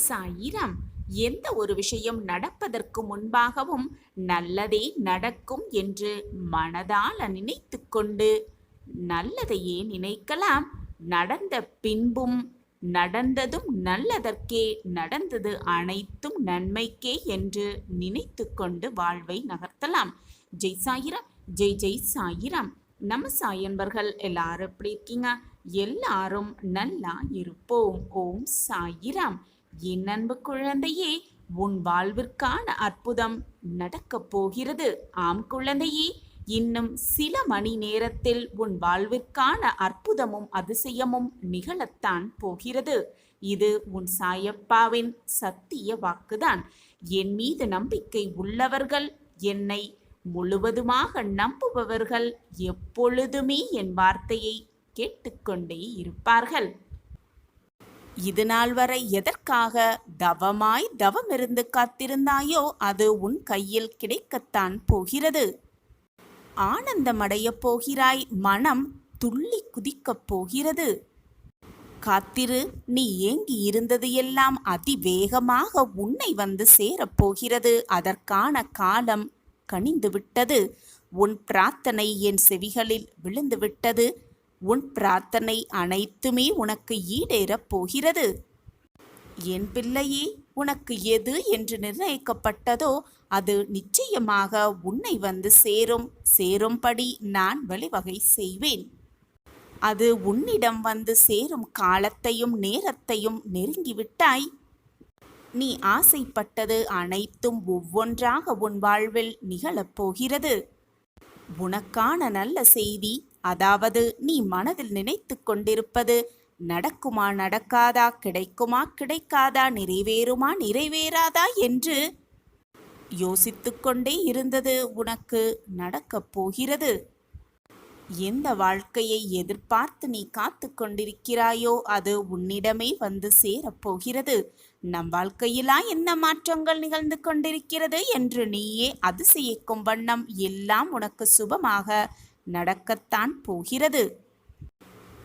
சாயிராம். எந்த ஒரு விஷயம் நடப்பதற்கு முன்பாகவும் நல்லதே நடக்கும் என்று மனதால நினைத்து கொண்டு நல்லதையே நினைக்கலாம். நடந்த பின்பும் நடந்ததும் நல்லதற்கே, நடந்தது அனைத்தும் நன்மைக்கே என்று நினைத்து கொண்டு வாழ்வை நகர்த்தலாம். ஜெய் சாயிராம், ஜெய் ஜெய் சாயிராம். நம்ம சாயன்பர்கள் எல்லாரும் எப்படி இருக்கீங்க? எல்லாரும் நல்லா இருப்போம். ஓம் சாயிராம். என் அன்பு குழந்தையே, உன் வாழ்விற்கான அற்புதம் நடக்கப் போகிறது. ஆம் குழந்தையே, இன்னும் சில மணி நேரத்தில் உன் வாழ்விற்கான அற்புதமும் அதிசயமும் நிகழத்தான் போகிறது. இது உன் சாயப்பாவின் சத்திய வாக்குதான். என் மீது நம்பிக்கை உள்ளவர்கள், என்னை முழுவதுமாக நம்புபவர்கள் எப்பொழுதுமே என் வார்த்தையை கேட்டுக்கொண்டே இருப்பார்கள். இது நாள் வரை எதற்காக தவமாய் தவமிருந்து காத்திருந்தாயோ அது உன் கையில் கிடைக்கத்தான் போகிறது. ஆனந்தமடையப் போகிறாய். மனம் துள்ளி குதிக்கப் போகிறது. காத்திரு. நீ ஏங்கி இருந்தது எல்லாம் அதிவேகமாக உன்னை வந்து சேரப்போகிறது. அதற்கான காலம் கனிந்து விட்டது. உன் பிரார்த்தனை என் செவிகளில் விழுந்து விட்டது. உன் பிரார்த்தனை அனைத்துமே உனக்கு ஈடேறப் போகிறது. என் பிள்ளையே, உனக்கு எது என்று நிர்ணயிக்கப்பட்டதோ அது நிச்சயமாக உன்னை வந்து சேரும்படி நான் வழிவகை செய்வேன். அது உன்னிடம் வந்து சேரும் காலத்தையும் நேரத்தையும் நெருங்கிவிட்டாய். நீ ஆசைப்பட்டது அனைத்தும் ஒவ்வொன்றாக உன் வாழ்வில் நிகழப்போகிறது. உனக்கான நல்ல செய்தி, அதாவது நீ மனதில் நினைத்து கொண்டிருப்பது நடக்குமா நடக்காதா, கிடைக்குமா கிடைக்காதா, நிறைவேறுமா நிறைவேறாதா என்று யோசித்து கொண்டே இருந்தது உனக்கு நடக்கப் போகிறது. எந்த வாழ்க்கையை எதிர்பார்த்து நீ காத்து கொண்டிருக்கிறாயோ அது உன்னிடமே வந்து சேரப்போகிறது. நம் வாழ்க்கையிலா என்ன மாற்றங்கள் நிகழ்ந்து கொண்டிருக்கிறது என்று நீயே அதிசயிக்கும் வண்ணம் எல்லாம் உனக்கு சுபமாக நடக்கத்தான் போகிறது.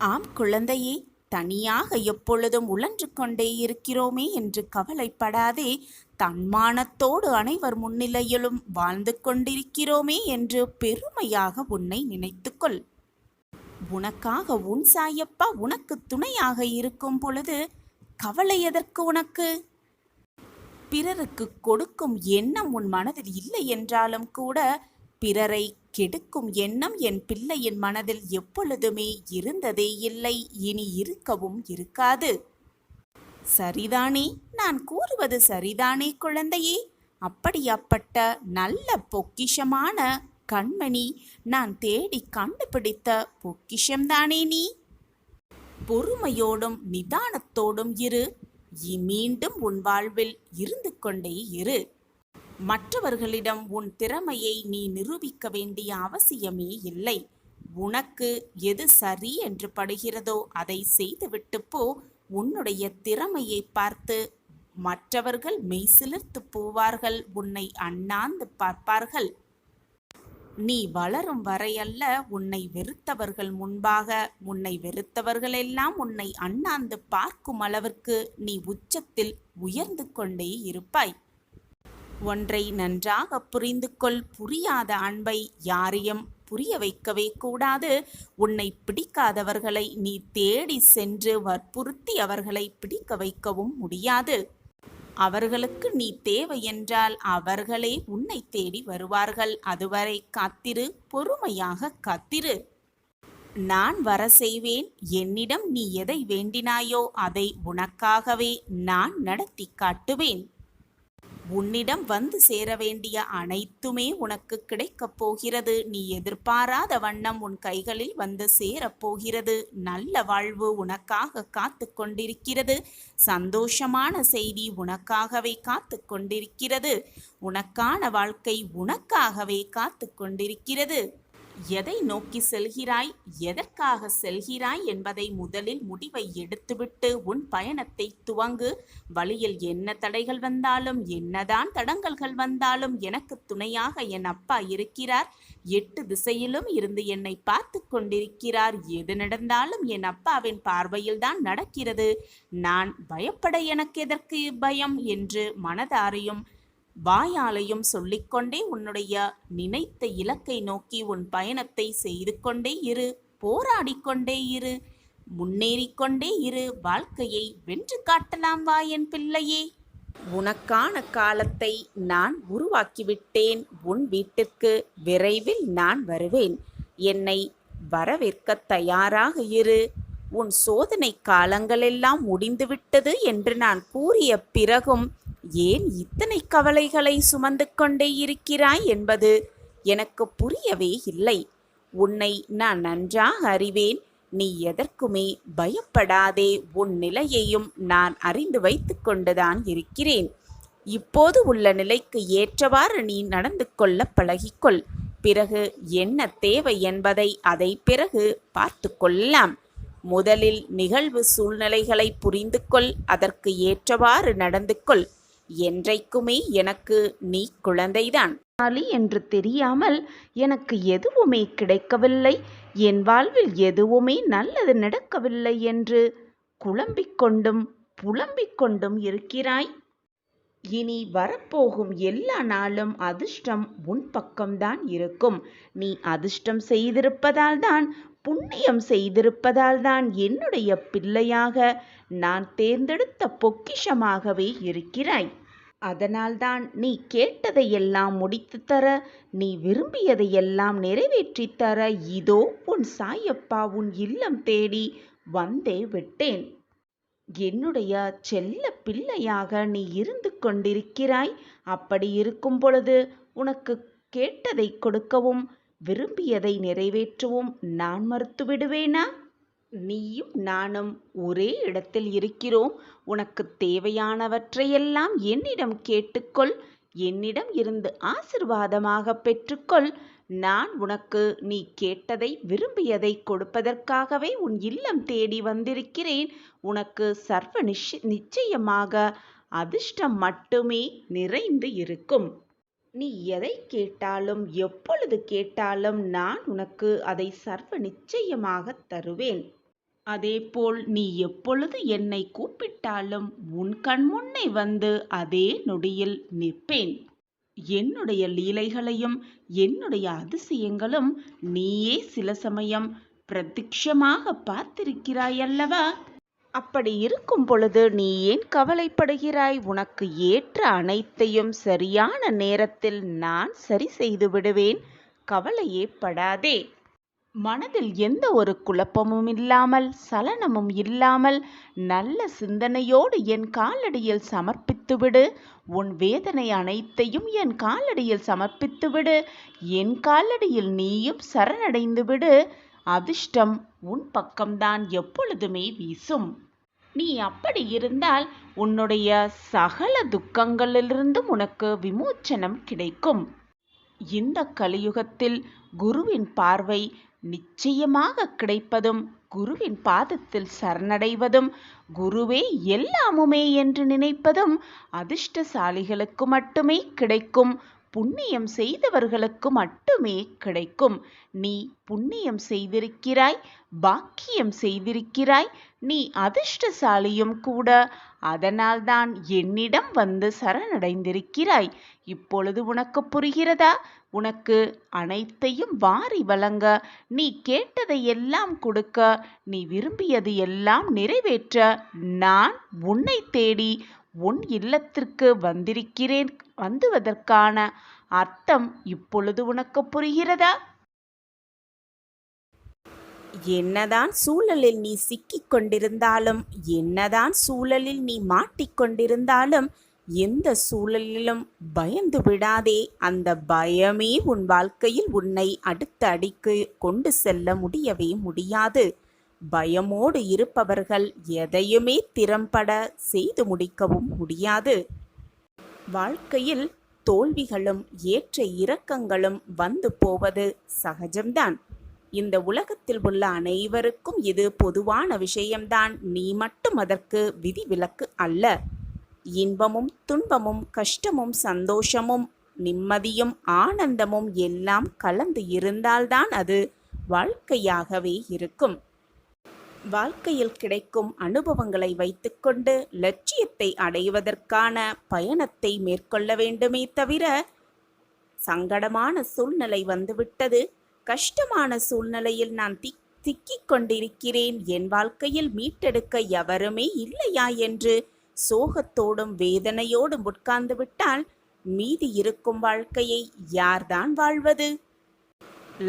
ஆம் குழந்தையே, தனியாக எப்பொழுதும் உழன்று கொண்டே இருக்கிறோமே என்று கவலைப்படாதே. தன்மானத்தோடு அனைவர் முன்னிலையிலும் வாழ்ந்து கொண்டிருக்கிறோமே என்று பெருமையாக உன்னை நினைத்துக்கொள். உனக்காக உன் சாயப்பா உனக்கு துணையாக இருக்கும் பொழுது கவலை எதற்கு உனக்கு? பிறருக்கு கொடுக்கும் எண்ணம் உன் மனதில் இல்லை என்றாலும் கூட பிறரை கெடுக்கும் எண்ணம் என் பிள்ளையின் மனதில் எப்பொழுதுமே இருந்ததே இல்லை, இனி இருக்கவும் இருக்காது. சரிதானே? நான் கூறுவது சரிதானே குழந்தையே? அப்படியாப்பட்ட நல்ல பொக்கிஷமான கண்மணி, நான் தேடி கண்டுபிடித்த பொக்கிஷம்தானே நீ. பொறுமையோடும் நிதானத்தோடும் இரு. மீண்டும் உன் வாழ்வில் இருந்து கொண்டே இரு. மற்றவர்களிடம் உன் திறமையை நீ நிரூபிக்க வேண்டிய அவசியமே இல்லை. உனக்கு எது சரி என்று படுகிறதோ அதை செய்துவிட்டு போ. உன்னுடைய திறமையை பார்த்து மற்றவர்கள் மெய்சிலிர்த்து போவார்கள், உன்னை அண்ணாந்து பார்ப்பார்கள். நீ வளரும் வரையல்ல, உன்னை வெறுத்தவர்கள் முன்பாக உன்னை வெறுத்தவர்களெல்லாம் உன்னை அண்ணாந்து பார்க்கும் அளவிற்கு நீ உச்சத்தில் உயர்ந்து கொண்டே இருப்பாய். ஒன்றை நன்றாக புரிந்து கொள். புரியாத அன்பை யாரையும் புரிய வைக்கவே கூடாது. உன்னை பிடிக்காதவர்களை நீ தேடி சென்று வற்புறுத்தி அவர்களை பிடிக்க வைக்கவும் முடியாது. அவர்களுக்கு நீ தேவை என்றால் அவர்களே உன்னை தேடி வருவார்கள். அதுவரை காத்திரு, பொறுமையாக காத்திரு. நான் வர செய்வேன். என்னிடம் நீ எதை வேண்டினாயோ அதை உனக்காகவே நான் நடத்தி காட்டுவேன். உன்னிடம் வந்து சேர வேண்டிய அனைத்துமே உனக்கு கிடைக்கப் போகிறது. நீ எதிர்பாராத வண்ணம் உன் கைகளில் வந்து சேரப்போகிறது. நல்ல வாழ்வு உனக்காக காத்து கொண்டிருக்கிறது. சந்தோஷமான செய்தி உனக்காகவே காத்து கொண்டிருக்கிறது. உனக்கான வாழ்க்கை உனக்காகவே காத்து கொண்டிருக்கிறது. எதை நோக்கி செல்கிறாய், எதற்காக செல்கிறாய் என்பதை முதலில் முடிவை எடுத்துவிட்டு உன் பயணத்தை துவங்கு. வழியில் என்ன தடைகள் வந்தாலும், என்னதான் தடங்கல்கள் வந்தாலும் எனக்கு துணையாக என் அப்பா இருக்கிறார். 8 திசையிலும் இருந்து என்னை பார்த்து கொண்டிருக்கிறார். எது நடந்தாலும் என் அப்பாவின் பார்வையில்தான் நடக்கிறது. நான் பயப்பட எனக்கு எதற்கு பயம் என்று மனதாரையும் வாயாலையும் சொல்லிக்கொண்டே உன்னுடைய நினைத்த இலக்கை நோக்கி உன் பயணத்தை செய்து கொண்டே இரு. போராடிக்கொண்டே இரு. முன்னேறிக்கொண்டே இரு. வாழ்க்கையை வென்று காட்டலாம் வா என் பிள்ளையே. உனக்கான காலத்தை நான் உருவாக்கிவிட்டேன். உன் வீட்டிற்கு விரைவில் நான் வருவேன். என்னை வரவேற்க தயாராக இரு. உன் சோதனை காலங்களெல்லாம் முடிந்துவிட்டது என்று நான் கூறிய பிறகும் ஏன் இத்தனை கவலைகளை சுமந்து கொண்டே இருக்கிறாய் என்பது எனக்கு புரியவே இல்லை. உன்னை நான் நன்றாக அறிவேன். நீ எதற்குமே பயப்படாதே. உன் நிலையையும் நான் அறிந்து வைத்து கொண்டுதான் இருக்கிறேன். இப்போது உள்ள நிலைக்கு ஏற்றவாறு நீ நடந்து கொள்ள பழகிக்கொள். பிறகு என்ன தேவை என்பதை அதை பிறகு பார்த்து கொள்ளலாம். முதலில் நிகழ்வு சூழ்நிலைகளை புரிந்து கொள். அதற்கு ஏற்றவாறு நடந்து கொள். என்றைக்குமே எனக்கு நீ குழந்தைதான் என்று தெரியாமல் எனக்கு எதுவுமே கிடைக்கவில்லை, என் வாழ்வில் எதுவுமே நல்லது நடக்கவில்லை என்று குழம்பிக் கொண்டும் புலம்பிக் கொண்டும் இருக்கிறாய். இனி வரப்போகும் எல்லா நாளும் அதிர்ஷ்டம் உன் பக்கம்தான் இருக்கும். நீ அதிர்ஷ்டம் செய்திருப்பதால் தான், புண்ணியம் செய்திருப்பதால் தான் என்னுடைய பிள்ளையாக நான் தேர்ந்தெடுத்த பொக்கிஷமாகவே இருக்கிறாய். அதனால்தான் நீ கேட்டதையெல்லாம் முடித்து தர, நீ விரும்பியதையெல்லாம் நிறைவேற்றி தர இதோ உன் சாயப்பா உன் இல்லம் தேடி வந்தே விட்டேன். என்னுடைய செல்ல பிள்ளையாக நீ இருந்து கொண்டிருக்கிறாய். அப்படி இருக்கும் பொழுது உனக்கு கேட்டதை கொடுக்கவும் விரும்பியதை நிறைவேற்றவும் நான் மறுத்து விடுவேனா? நீயும் நானும் ஒரே இடத்தில் இருக்கிறோம். உனக்கு தேவையானவற்றையெல்லாம் என்னிடம் கேட்டுக்கொள். என்னிடம் இருந்து ஆசிர்வாதமாக பெற்றுக்கொள். நான் உனக்கு நீ கேட்டதை விரும்பியதை கொடுப்பதற்காகவே உன் இல்லம் தேடி வந்திருக்கிறேன். உனக்கு சர்வ நிச்சயமாக அதிர்ஷ்டம் மட்டுமே நிறைந்து இருக்கும். நீ எதை கேட்டாலும் எப்பொழுது கேட்டாலும் நான் உனக்கு அதை சர்வ நிச்சயமாக தருவேன். அதேபோல் நீ எப்பொழுது என்னை கூப்பிட்டாலும் உன் கண்முன்னே வந்து அதே நொடியில் நிற்பேன். என்னுடைய லீலைகளையும் என்னுடைய அதிசயங்களும் நீயே சில சமயம் பிரத்யட்சமாக பார்த்திருக்கிறாய் அல்லவா? அப்படி இருக்கும் பொழுது நீ ஏன் கவலைப்படுகிறாய்? உனக்கு ஏற்ற அனைத்தையும் சரியான நேரத்தில் நான் சரி செய்து விடுவேன். கவலையே படாதே. மனதில் எந்த ஒரு குழப்பமும் இல்லாமல், சலனமும் இல்லாமல், நல்ல சிந்தனையோடு என் காலடியில் சமர்ப்பித்துவிடு. உன் வேதனை அனைத்தையும் என் காலடியில் சமர்ப்பித்துவிடு. என் காலடியில் நீயும் சரணடைந்து விடு. அதிர்ஷ்டம் உன் பக்கம்தான் எப்பொழுதுமே வீசும். நீ அப்படி இருந்தால் உன்னுடைய சகல துக்கங்களிலிருந்தும் உனக்கு விமோச்சனம் கிடைக்கும். இந்த கலியுகத்தில் குருவின் பார்வை நிச்சயமாக கிடைப்பதும், குருவின் பாதத்தில் சரணடைவதும், குருவே எல்லாமுமே என்று நினைப்பதும் அதிர்ஷ்டசாலிகளுக்கு மட்டுமே கிடைக்கும். புண்ணியம் செய்தவர்களுக்கு மட்டுமே கிடைக்கும். நீ புண்ணியம் செய்திருக்கிறாய், பாக்கியம் செய்திருக்கிறாய். நீ அதிர்ஷ்டசாலியும் கூட. அதனால்தான் என்னிடம் வந்து சரணடைந்திருக்கிறாய். இப்பொழுது உனக்கு புரிகிறதா? உனக்கு அனைத்தையும் வாரி வழங்க, நீ கேட்டதை எல்லாம் கொடுக்க, நீ விரும்பியது எல்லாம் நிறைவேற்ற நான் உன்னை தேடி உன் இல்லத்திற்கு வந்திருக்கிறேன். வந்துவதற்கான அர்த்தம் இப்பொழுது உனக்கு புரிகிறதா? என்னதான் சூழலில் நீ சிக்கிக் கொண்டிருந்தாலும், என்னதான் சூழலில் நீ மாட்டிக்கொண்டிருந்தாலும், எந்த சூழலிலும் பயந்து விடாதே. அந்த பயமே உன் வாழ்க்கையில் உன்னை அடுத்த அடிக்கு கொண்டு செல்ல முடியவே முடியாது. பயமோடு இருப்பவர்கள் எதையுமே திறம்பட செய்து முடிக்கவும் முடியாது. வாழ்க்கையில் தோல்விகளும் ஏற்ற இறக்கங்களும் வந்து போவது சகஜம்தான். இந்த உலகத்தில் உள்ள அனைவருக்கும் இது பொதுவான விஷயம்தான். நீ மட்டும் அதற்கு விதிவிலக்கு அல்ல. இன்பமும் துன்பமும் கஷ்டமும் சந்தோஷமும் நிம்மதியும் ஆனந்தமும் எல்லாம் கலந்து இருந்தால்தான் அது வாழ்க்கையாகவே இருக்கும். வாழ்க்கையில் கிடைக்கும் அனுபவங்களை வைத்துக்கொண்டு லட்சியத்தை அடைவதற்கான பயணத்தை மேற்கொள்ள வேண்டுமே தவிர, சங்கடமான சூழ்நிலை வந்துவிட்டது, கஷ்டமான சூழ்நிலையில் நான் திக்கிக் கொண்டிருக்கிறேன், என் வாழ்க்கையில் மீட்டெடுக்க எவருமே இல்லையா என்று சோகத்தோடும் வேதனையோடும் உட்கார்ந்து விட்டால் மீதி இருக்கும் வாழ்க்கையை யார்தான் வாழ்வது?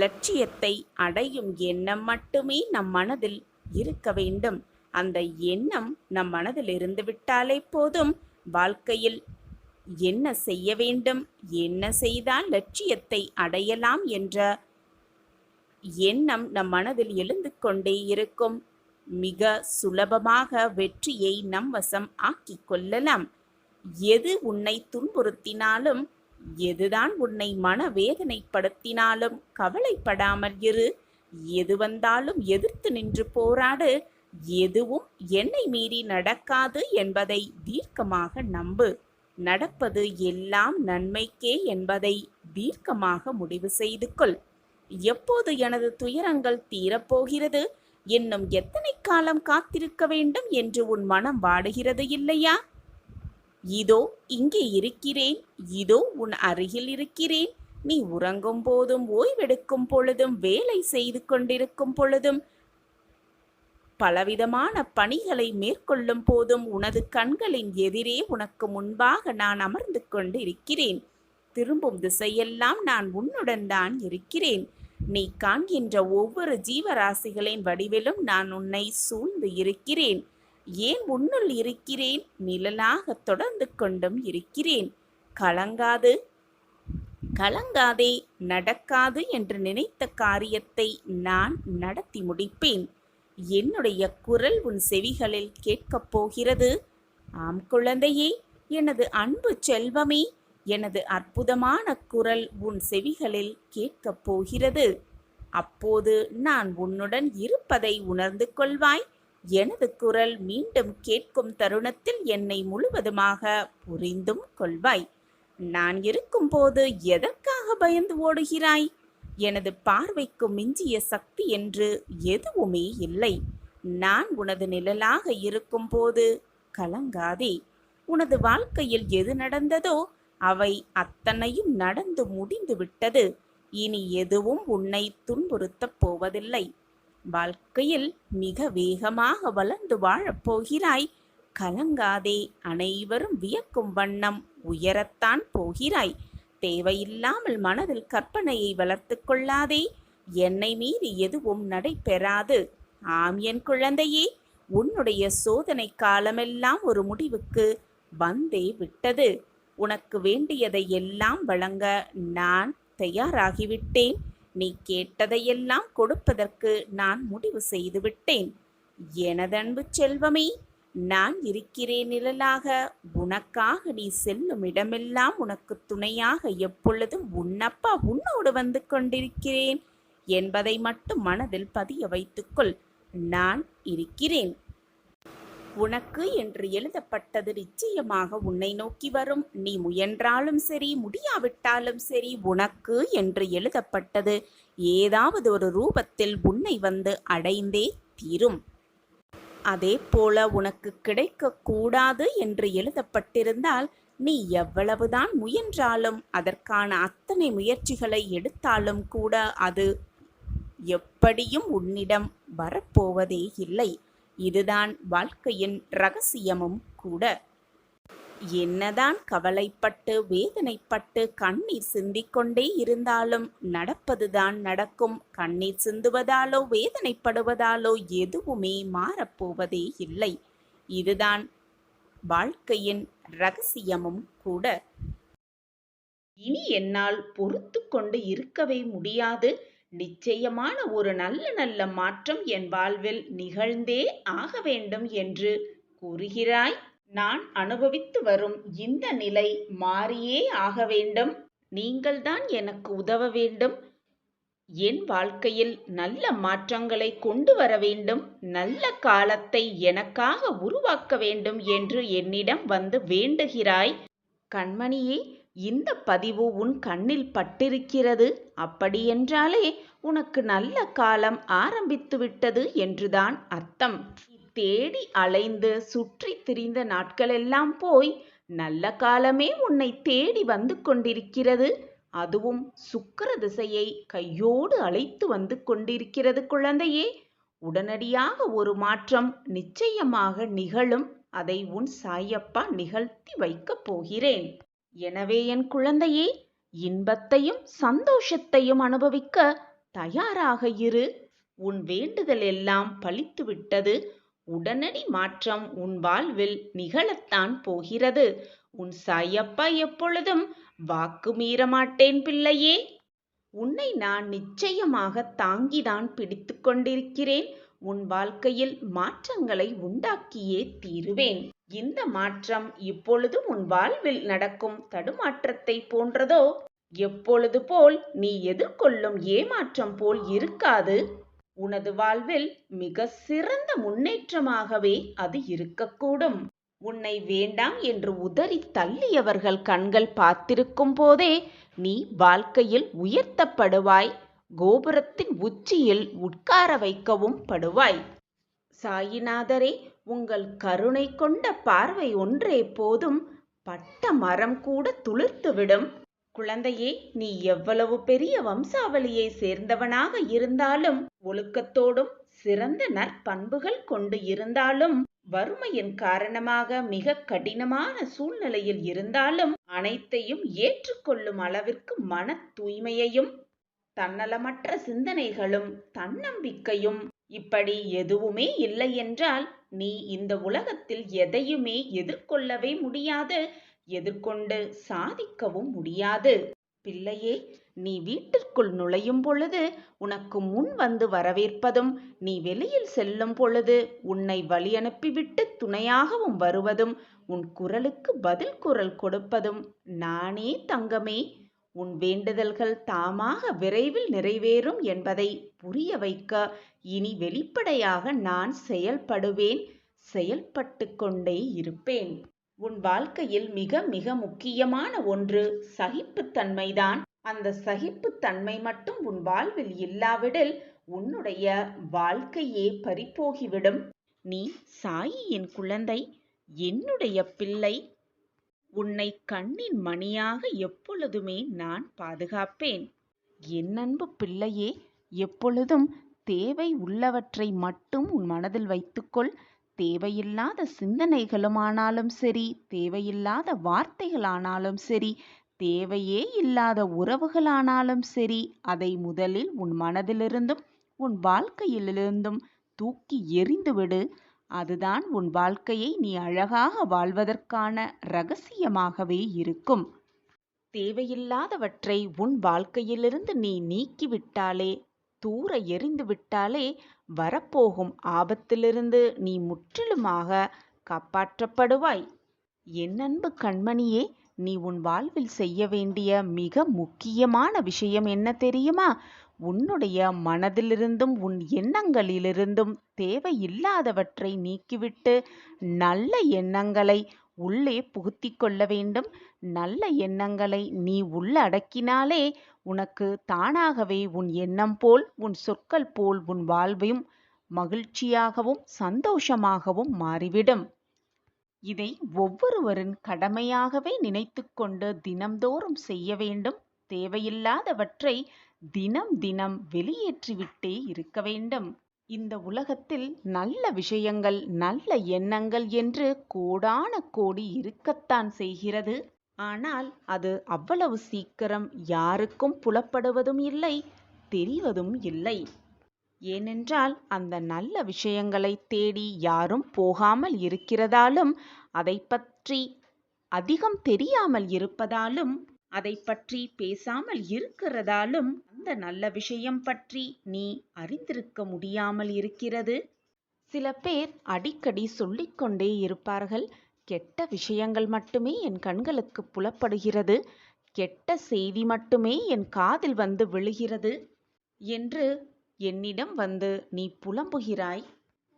லட்சியத்தை அடையும் எண்ணம் மட்டுமே நம் மனதில் இருக்க வேண்டும். அந்த எண்ணம் நம் மனதில் இருந்துவிட்டாலே போதும். வாழ்க்கையில் என்ன செய்ய வேண்டும், என்ன செய்தால் லட்சியத்தை அடையலாம் என்ற எண்ணம் நம் மனதில் எழுந்து கொண்டே இருக்கும். மிக சுலபமாக வெற்றியை நம் வசம் ஆக்கிக் கொள்ளலாம். எது உன்னை துன்புறுத்தினாலும், எதுதான் உன்னை மனவேதனைப்படுத்தினாலும் கவலைப்படாமல் இரு. எது வந்தாலும் எதிர்த்து நின்று போராடு. எதுவும் என்னை மீறி நடக்காது என்பதை தீர்க்கமாக நம்பு. நடப்பது எல்லாம் நன்மைக்கே என்பதை தீர்க்கமாக முடிவு செய்து கொள். எப்போது எனது துயரங்கள் தீரப்போகிறது, இன்னும் எத்தனை காலம் காத்திருக்க வேண்டும் என்று உன் மனம் வாடுகிறது இல்லையா? இதோ இங்கே இருக்கிறேன், இதோ உன் அருகில் இருக்கிறேன். நீ உறங்கும் போதும், ஓய்வெடுக்கும் பொழுதும், வேலை செய்து கொண்டிருக்கும் பொழுதும், பலவிதமான பணிகளை மேற்கொள்ளும் போதும் உனது கண்களின் எதிரே உனக்கு முன்பாக நான் அமர்ந்து கொண்டு இருக்கிறேன். திரும்பும் திசையெல்லாம் நான் உன்னுடன் தான் இருக்கிறேன். நீ காண்கின்ற ஒவ்வொரு ஜீவராசிகளின் வடிவிலும் நான் உன்னை சூழ்ந்து இருக்கிறேன். ஏன் உன்னுள் இருக்கிறேன், நிழலாக தொடர்ந்து கொண்டும் இருக்கிறேன். கலங்காது, கலங்காதே, நடக்காது என்று நினைத்த காரியத்தை நான் நடத்தி முடிப்பேன். என்னுடைய குரல் உன் செவிகளில் கேட்கப் போகிறது. ஆம் குழந்தையே, எனது அன்பு செல்வமே, எனது அற்புதமான குரல் உன் செவிகளில் கேட்கப் போகிறது. அப்போது நான் உன்னுடன் இருப்பதை உணர்ந்து கொள்வாய். எனது குரல் மீண்டும் கேட்கும் தருணத்தில் என்னை முழுவதுமாக புரிந்தும் கொள்வாய். நான் இருக்கும்போது எதற்காக பயந்து ஓடுகிறாய்? எனது பார்வைக்கு மிஞ்சிய சக்தி என்று எதுவுமே இல்லை. நான் உனது நிழலாக இருக்கும்போது கலங்காதே. உனது வாழ்க்கையில் எது நடந்ததோ அவை அத்தனையும் நடந்து முடிந்து விட்டது. இனி எதுவும் உன்னை துன்புறுத்தப் போவதில்லை. வாழ்க்கையில் மிக வேகமாக வளர்ந்து வாழப்போகிறாய். கலங்காதே. அனைவரும் வியக்கும் வண்ணம் உயரத்தான் போகிறாய். தேவையில்லாமல் மனதில் கற்பனையை வளர்த்து கொள்ளாதே. என்னை மீறி எதுவும் நடைபெறாது. ஆம் என் குழந்தையே, உன்னுடைய சோதனை காலமெல்லாம் ஒரு முடிவுக்கு வந்தே விட்டது. உனக்கு வேண்டியதை எல்லாம் வழங்க நான் தயாராகிவிட்டேன். நீ கேட்டதையெல்லாம் கொடுப்பதற்கு நான் முடிவு செய்துவிட்டேன். எனதன்பு செல்வமே, நான் இருக்கிறேன் நிழலாக. உனக்காக நீ செல்லும் இடமெல்லாம் உனக்கு துணையாக எப்பொழுதும் உன்னப்பா உன்னோடு வந்து கொண்டிருக்கிறேன் என்பதை மட்டும் மனதில் பதிய வைத்துக்கொள். நான் இருக்கிறேன். உனக்கு என்று எழுதப்பட்டது நிச்சயமாக உன்னை நோக்கி வரும். நீ முயன்றாலும் சரி, முடியாவிட்டாலும் சரி, உனக்கு என்று எழுதப்பட்டது ஏதாவது ஒரு ரூபத்தில் உன்னை வந்து அடைந்தே தீரும். அதே போல உனக்கு கிடைக்கக்கூடாது என்று எழுதப்பட்டிருந்தால் நீ எவ்வளவுதான் முயன்றாலும், அதற்கான அத்தனை முயற்சிகளை எடுத்தாலும் கூட அது எப்படியும் உன்னிடம் வரப்போவதே இல்லை. இதுதான் வாழ்க்கையின் ரகசியமும் கூட. என்னதான் கவலைப்பட்டு வேதனைப்பட்டு கண்ணீர் சிந்திக்கொண்டே இருந்தாலும் நடப்பதுதான் நடக்கும். கண்ணீர் சிந்துவதாலோ வேதனைப்படுவதாலோ எதுவுமே மாறப்போவதே இல்லை. இதுதான் வாழ்க்கையின் ரகசியமும் கூட. இனி என்னால் பொறுத்து கொண்டு இருக்கவே முடியாது. நிச்சயமான ஒரு நல்ல நல்ல மாற்றம் என் வாழ்வில் நிகழ்ந்தே ஆக வேண்டும் என்று கூறுகிறாய். நான் அனுபவித்து வரும் இந்த நிலை மாறியே ஆக வேண்டும். நீங்கள்தான் எனக்கு உதவ வேண்டும். என் வாழ்க்கையில் நல்ல மாற்றங்களை கொண்டு வர வேண்டும். நல்ல காலத்தை எனக்காக உருவாக்க வேண்டும் என்று என்னிடம் வந்து வேண்டுகிறாய். கண்மணியே, இந்த பதிவு உன் கண்ணில் பட்டிருக்கிறது. அப்படியென்றாலே உனக்கு நல்ல காலம் ஆரம்பித்து விட்டது என்றுதான் அர்த்தம். தேடி அலைந்து சுற்றி திரிந்த நாட்களெல்லாம் போய் நல்ல காலமே உன்னை தேடி வந்து கொண்டிருக்கிறது. அதுவும் சுக்கிர திசையை கையோடு அழைத்து வந்து கொண்டிருக்கிறது குழந்தையே. உடனடியாக ஒரு மாற்றம் நிச்சயமாக நிகழும். அதை உன் சாயப்பா நிகழ்த்தி வைக்கப் போகிறேன். எனவே என் குழந்தையே, இன்பத்தையும் சந்தோஷத்தையும் அனுபவிக்க தயாராக இரு. உன் வேண்டுதல் எல்லாம் பலித்துவிட்டது. உடனடி மாற்றம் உன் வாழ்வில் நிகழத்தான் போகிறது. உன் சாயப்பா எப்பொழுதும் வாக்கு மீற மாட்டேன் பிள்ளையே. உன்னை நான் நிச்சயமாக தாங்கிதான் பிடித்து கொண்டிருக்கிறேன். உன் வாழ்க்கையில் மாற்றங்களை உண்டாக்கியே தீருவேன். இந்த மாற்றம் இப்பொழுதும் உன் வாழ்வில் நடக்கும் தடுமாற்றத்தை போன்றதோ? எப்பொழுது போல் நீ எதிர்கொள்ளும் ஏமாற்றம் போல் இருக்காது. உனது வாழ்வில் மிக சிறந்த முன்னேற்றமாகவே அது இருக்கக்கூடும். உன்னை வேண்டாம் என்று உதறி தள்ளியவர்கள் கண்கள் பார்த்திருக்கும் போதே நீ வாழ்க்கையில் உயர்த்தப்படுவாய். கோபுரத்தின் உச்சியில் உட்கார வைக்கவும் படுவாய். சாயிநாதரே, உங்கள் கருணை கொண்ட பார்வை ஒன்றே போதும். பட்ட மரம் கூட துளிர்த்துவிடும். குழந்தையே, நீ எவ்வளவு பெரிய வம்சாவளியை சேர்ந்தவனாக இருந்தாலும், ஒழுக்கத்தோடும் சிறந்த நற்பண்புகள் கொண்டு இருந்தாலும், வறுமையின் காரணமாக மிக கடினமான சூழ்நிலையில் இருந்தாலும் அனைத்தையும் ஏற்றுக்கொள்ளும் அளவிற்கு மன தூய்மையையும் தன்னலமற்ற சிந்தனைகளும் தன்னம்பிக்கையும் இப்படி எதுவுமே இல்லை என்றால் நீ இந்த உலகத்தில் எதையுமே எதிர்கொள்ளவே முடியாது. எதிர்கொண்டு சாதிக்கவும் முடியாது. பிள்ளையே, நீ வீட்டிற்குள் நுழையும் பொழுது உனக்கு முன் வந்து வரவேற்பதும், நீ வெளியில் செல்லும் பொழுது உன்னை வழி அனுப்பிவிட்டு துணையாகவும் வருவதும், உன் குரலுக்கு பதில் குரல் கொடுப்பதும் நானே தங்கமே. உன் வேண்டுதல்கள் தாமாக விரைவில் நிறைவேறும் என்பதை புரிய வைக்க இனி வெளிப்படையாக நான் செயல்படுவேன். செயல்பட்டு கொண்டே இருப்பேன். உன் வாழ்க்கையில் மிக மிக முக்கியமான ஒன்று சகிப்புத்தன்மைதான். அந்த சகிப்புத்தன்மை மட்டும் உன் வாழ்வில் இல்லாவிடில் உன்னுடைய வாழ்க்கையே பறிபோகிவிடும். நீ சாயியின் குழந்தை, என்னுடைய பிள்ளை. உன்னை கண்ணின் மணியாக எப்பொழுதுமே நான் பாதுகாப்பேன். என் அன்பு பிள்ளையே, எப்பொழுதும் தேவை உள்ளவற்றை மட்டும் உன் மனதில் வைத்துக்கொள். தேவையில்லாத சிந்தனைகளுமானாலும் சரி, தேவையில்லாத வார்த்தைகளானாலும் சரி, தேவையே இல்லாத உறவுகளானாலும் சரி, அதை முதலில் உன் மனதிலிருந்தும் உன் வாழ்க்கையிலிருந்தும் தூக்கி எறிந்துவிடு. அதுதான் உன் வாழ்க்கையை நீ அழகாக வாழ்வதற்கான இரகசியமாகவே இருக்கும். தேவையில்லாதவற்றை உன் வாழ்க்கையிலிருந்து நீ நீக்கிவிட்டாலே, தூர எறிந்து விட்டாலே, வரப்போகும் ஆபத்திலிருந்து நீ முற்றிலுமாக காப்பாற்றப்படுவாய். என் அன்பு கண்மணியே, நீ உன் வாழ்வில் செய்ய வேண்டிய மிக முக்கியமான விஷயம் என்ன தெரியுமா? உன்னுடைய மனதிலிருந்தும் உன் எண்ணங்களிலிருந்தும் தேவையில்லாதவற்றை நீக்கிவிட்டு நல்ல எண்ணங்களை உள்ளே புகுத்தி கொள்ள வேண்டும். நல்ல எண்ணங்களை நீ உள்ளடக்கினாலே உனக்கு தானாகவே உன் எண்ணம் போல், உன் சொற்கள் போல் உன் வாழ்வையும் மகிழ்ச்சியாகவும் சந்தோஷமாகவும் மாறிவிடும். இதை ஒவ்வொருவரின் கடமையாகவே நினைத்து கொண்டு தினம்தோறும் செய்ய வேண்டும். தேவையில்லாதவற்றை தினம் தினம் வெளியேற்றிவிட்டே இருக்க வேண்டும். இந்த உலகத்தில் நல்ல விஷயங்கள், நல்ல எண்ணங்கள் என்று கோடான கோடி இருக்கத்தான் செய்கிறது. ஆனால் அது அவ்வளவு சீக்கிரம் யாருக்கும் புலப்படுவதும் இல்லை, தெரிவதும் இல்லை. ஏனென்றால் அந்த நல்ல விஷயங்களை தேடி யாரும் போகாமல் இருக்கிறதாலும், அதை பற்றி அதிகம் தெரியாமல் இருப்பதாலும், அதை பற்றி பேசாமல் இருக்கிறதாலும் அந்த நல்ல விஷயம் பற்றி நீ அறிந்திருக்க முடியாமல் இருக்கிறது. சில பேர் அடிக்கடி சொல்லிக்கொண்டே இருப்பார்கள், கெட்ட விஷயங்கள் மட்டுமே என் கண்களுக்கு புலப்படுகிறது, கெட்ட செய்தி மட்டுமே என் காதில் வந்து விழுகிறது என்று என்னிடம் வந்து நீ புலம்புகிறாய்.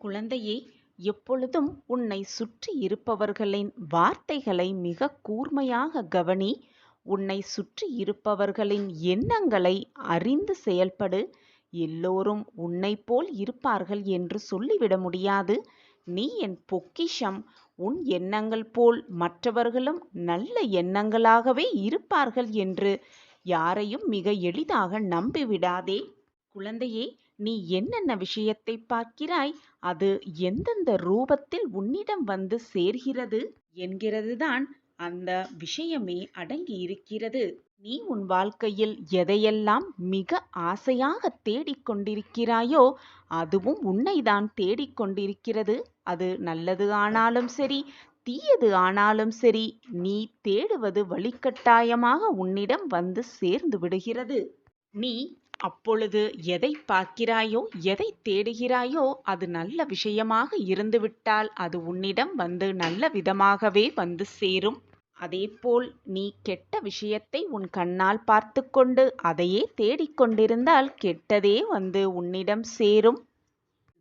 குழந்தையே, எப்பொழுதும் உன்னை சுற்றி இருப்பவர்களின் வார்த்தைகளை மிக கூர்மையாக கவனி. உன்னை சுற்றி இருப்பவர்களின் எண்ணங்களை அறிந்து செயல்படு. எல்லோரும் உன்னை போல் இருப்பார்கள் என்று சொல்லிவிட முடியாது. நீ என் பொக்கிஷம். உன் எண்ணங்கள் போல் மற்றவர்களும் நல்ல எண்ணங்களாகவே இருப்பார்கள் என்று யாரையும் மிக எளிதாக நம்பிவிடாதே. குழந்தையே, நீ என்னென்ன விஷயத்தை பார்க்கிறாய், அது எந்தெந்த ரூபத்தில் உன்னிடம் வந்து சேர்கிறது என்கிறதுதான் அந்த விஷயமே அடங்கி இருக்கிறது. நீ உன் வாழ்க்கையில் எதையெல்லாம் மிக ஆசையாக தேடிக்கொண்டிருக்கிறாயோ அதுவும் உன்னைதான் தேடிக்கொண்டிருக்கிறது. அது நல்லது ஆனாலும் சரி, தீயது ஆனாலும் சரி, நீ தேடுவது வழிகட்டாயமாக உன்னிடம் வந்து சேர்ந்து விடுகிறது. நீ அப்பொழுது எதை பார்க்கிறாயோ, எதை தேடுகிறாயோ அது நல்ல விஷயமாக இருந்துவிட்டால் அது உன்னிடம் வந்து நல்ல விதமாகவே வந்து சேரும். அதேபோல் நீ கெட்ட விஷயத்தை உன் கண்ணால் பார்த்து கொண்டு அதையே தேடிக்கொண்டிருந்தால் கெட்டதே வந்து உன்னிடம் சேரும்.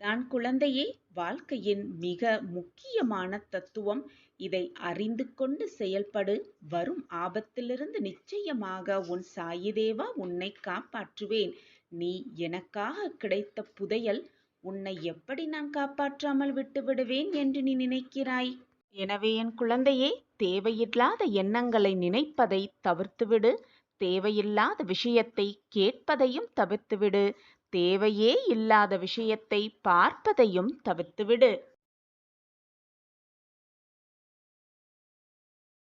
தான் குழந்தையே, வாழ்க்கையின் மிக முக்கியமான தத்துவம். இதை அறிந்து கொண்டு செயல்படு. வரும் ஆபத்திலிருந்து நிச்சயமாக உன் சாயிதேவா உன்னை காப்பாற்றுவேன். நீ எனக்காக கிடைத்த புதையல். உன்னை எப்படி நான் காப்பாற்றாமல் விட்டுவிடுவேன் என்று நீ நினைக்கிறாய்? எனவே என் குழந்தையே, தேவையில்லாத எண்ணங்களை நினைப்பதை தவிர்த்துவிடு. தேவையில்லாத விஷயத்தை கேட்பதையும் தவிர்த்துவிடு. தேவையே இல்லாத விஷயத்தை பார்ப்பதையும் தவிர்த்துவிடு.